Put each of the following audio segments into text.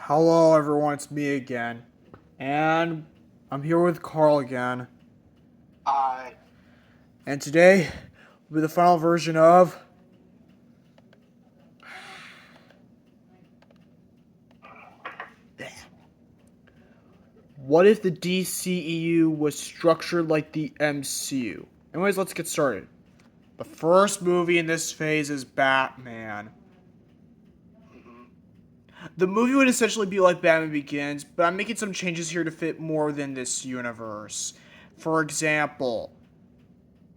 Hello everyone, it's me again. And I'm here with Carl again. I And today will be the final version of What if the DCEU was structured like the MCU? Anyways, let's get started. The first movie in this phase is Batman. The movie would essentially be like Batman Begins, but I'm making some changes here to fit more within this universe. For example,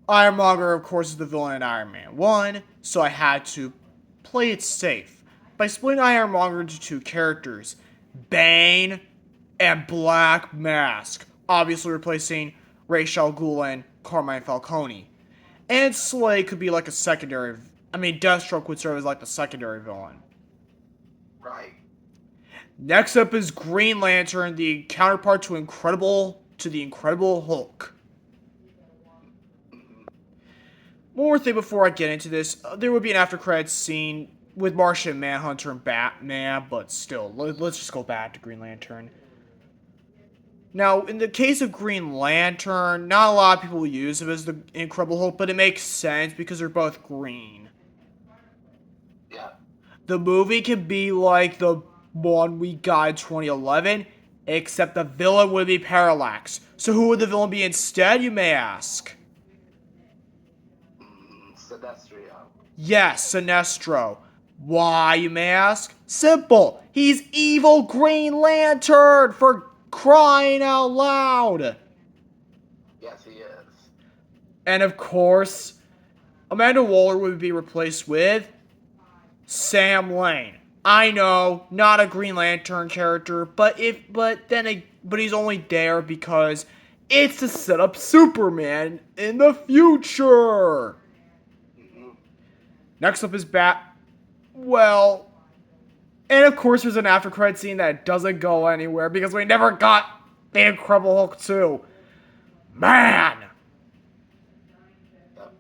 Ironmonger, of course, is the villain in Iron Man 1, so I had to play it safe by splitting Ironmonger into two characters, Bane and Black Mask, obviously replacing Ra's al Ghul and Carmine Falcone. And Slay could be like a secondary. Deathstroke would serve as like the secondary villain. right. Next up is Green Lantern, the counterpart to the Incredible Hulk. One more thing before I get into this, there would be an after credits scene with Martian Manhunter and Batman, but still, let's just go back to Green Lantern. Now, in the case of Green Lantern, not a lot of people use him as the Incredible Hulk, but it makes sense because they're both green. Yeah. The movie can be like the one we got in 2011, except the villain would be Parallax. So who would the villain be instead, you may ask? Sinestro. Yes, Sinestro. Why, you may ask? Simple. He's evil Green Lantern, for crying out loud. Yes, he is. And of course, Amanda Waller would be replaced with Sam Lane. I know, not a Green Lantern character, but he's only there because it's to set up Superman in the future. Next up is Well, and of course there's an after credit scene that doesn't go anywhere because we never got the Incredible Hulk 2. Man! Yep.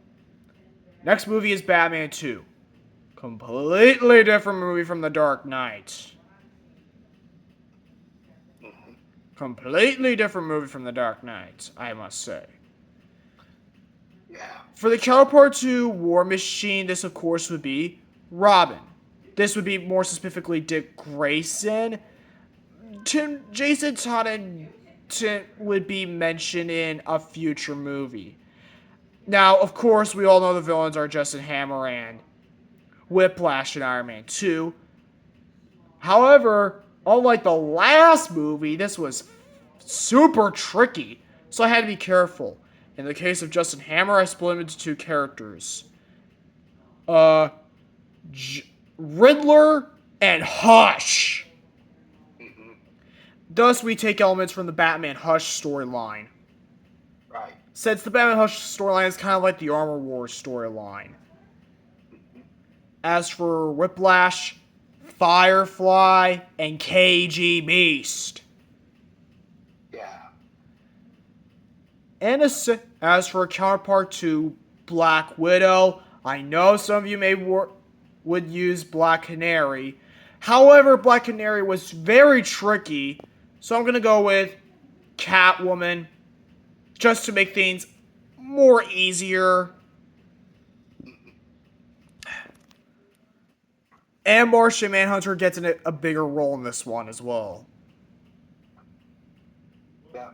Next movie is Batman 2. Completely different movie from The Dark Knight. Completely different movie from The Dark Knight, I must say. Yeah. For the counterpart to War Machine, this of course would be Robin. This would be more specifically Dick Grayson. Jason Todd would be mentioned in a future movie. Now, of course, we all know the villains are Justin Hammer and Whiplash in Iron Man 2. However, unlike the last movie, this was super tricky, so I had to be careful. In the case of Justin Hammer, I split him into two characters. Riddler and Hush. Thus, we take elements from the Batman Hush storyline. Right. Since the Batman Hush storyline is kind of like the Armor Wars storyline. As for Whiplash, Firefly, and KG Beast. Yeah. And as for a counterpart to Black Widow, I know some of you would use Black Canary. However, Black Canary was very tricky, so I'm going to go with Catwoman, just to make things more easier. And Martian Manhunter gets a bigger role in this one as well. Yeah.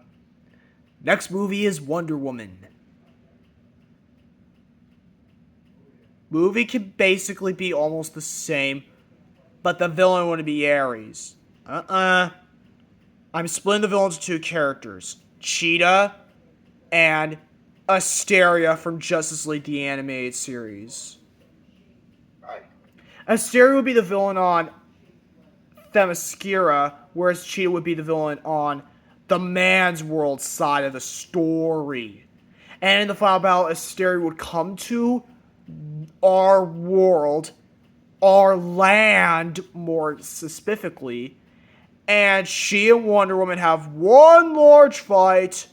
Next movie is Wonder Woman. Movie can basically be almost the same, but the villain would be Ares. I'm splitting the villains into two characters. Cheetah and Asteria from Justice League the Animated Series. Right. Asteria would be the villain on Themyscira, whereas Cheetah would be the villain on the Man's World side of the story. And in the final battle, Asteria would come to our world, our land more specifically, and she and Wonder Woman have one large fight,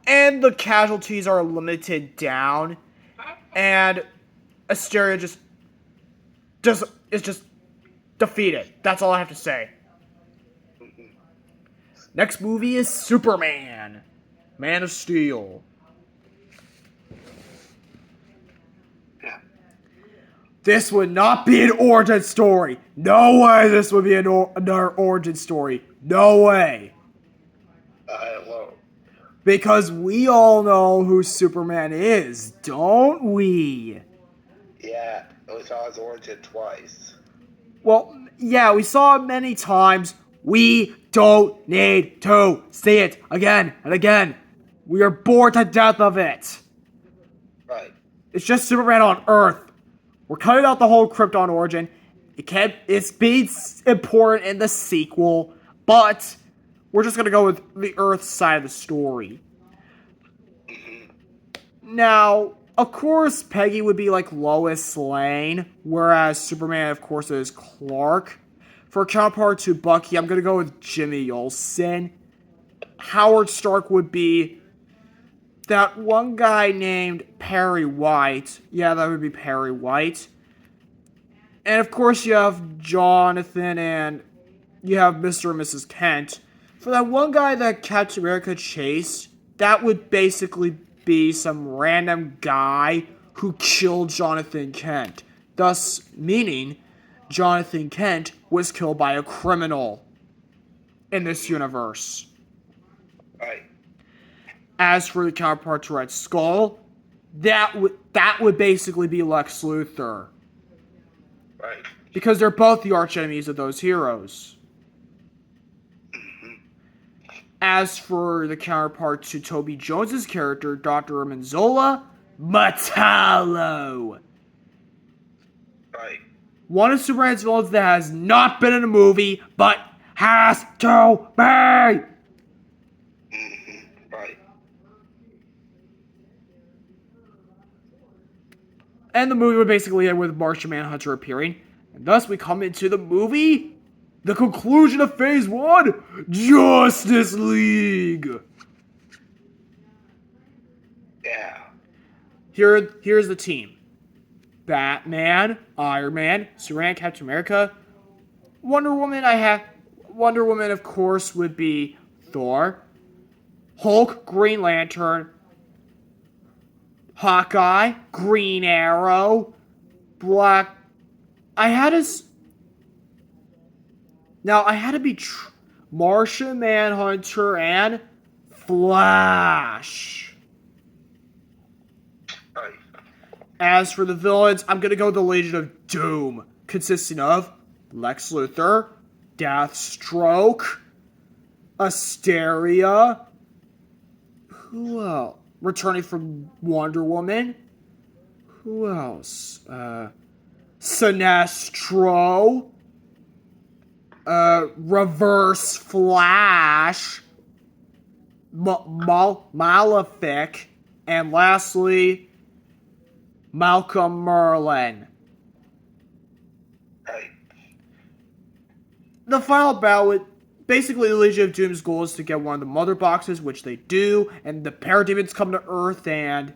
and the casualties are limited down, and Asteria is just defeated. That's all I have to say. Next movie is Superman. Man of Steel. Yeah. This would not be an origin story. No way this would be another origin story. No way. Hello. Because we all know who Superman is, don't we? Yeah, we saw his origin twice. Well, yeah, we saw it many times. We don't need to see it again and again. We are bored to death of it. Right. It's just Superman on Earth. We're cutting out the whole Krypton origin. It's being important in the sequel, but we're just gonna go with the Earth side of the story. Now, of course, Peggy would be like Lois Lane, whereas Superman, of course, is Clark. For counterpart to Bucky, I'm gonna go with Jimmy Olsen. Howard Stark would be that one guy named Perry White. Yeah, that would be Perry White. And of course, you have Jonathan and you have Mr. and Mrs. Kent. For that one guy that Captain America chased, that would basically be some random guy who killed Jonathan Kent. Thus, meaning Jonathan Kent was killed by a criminal in this universe. Right. As for the counterpart to Red Skull, that would basically be Lex Luthor. Right. Because they're both the arch enemies of those heroes. As for the counterpart to Toby Jones's character, Dr. Manzola, Metallo. Right. One of Superman's villains that has not been in a movie, but has to be. Right. And the movie would basically end with Martian Manhunter appearing. And thus we come into the movie, the conclusion of Phase 1, Justice League. Yeah. Here's the team. Batman, Iron Man, Superman, Captain America, Wonder Woman, Wonder Woman, of course, would be Thor, Hulk, Green Lantern, Hawkeye, Green Arrow, Black. I had to be Martian Manhunter and Flash. Right. As for the villains, I'm gonna go with the Legion of Doom, consisting of Lex Luthor, Deathstroke, Asteria. Who else? Returning from Wonder Woman. Who else? Sinestro. Reverse Flash. Malefic. And lastly, Malcolm Merlin. Right. The final battle would basically the Legion of Doom's goal is to get one of the mother boxes, which they do, and the parademons come to Earth, and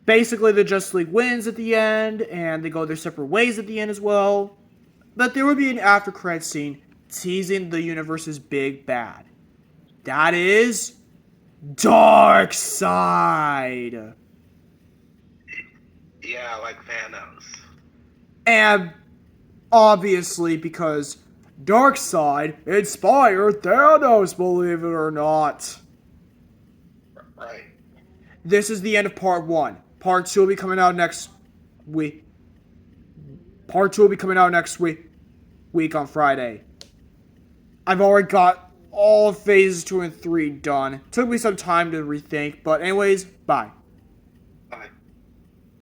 basically the Justice League wins at the end, and they go their separate ways at the end as well. But there would be an after-credits scene teasing the universe's big bad. That is Darkseid. Yeah, like Thanos. And obviously because Darkseid inspired Thanos, believe it or not. Right. This is the end of part 1. Part 2 will be coming out next week. Part 2 will be coming out next week on Friday. I've already got all of phases 2 and 3 done. Took me some time to rethink, but anyways, bye.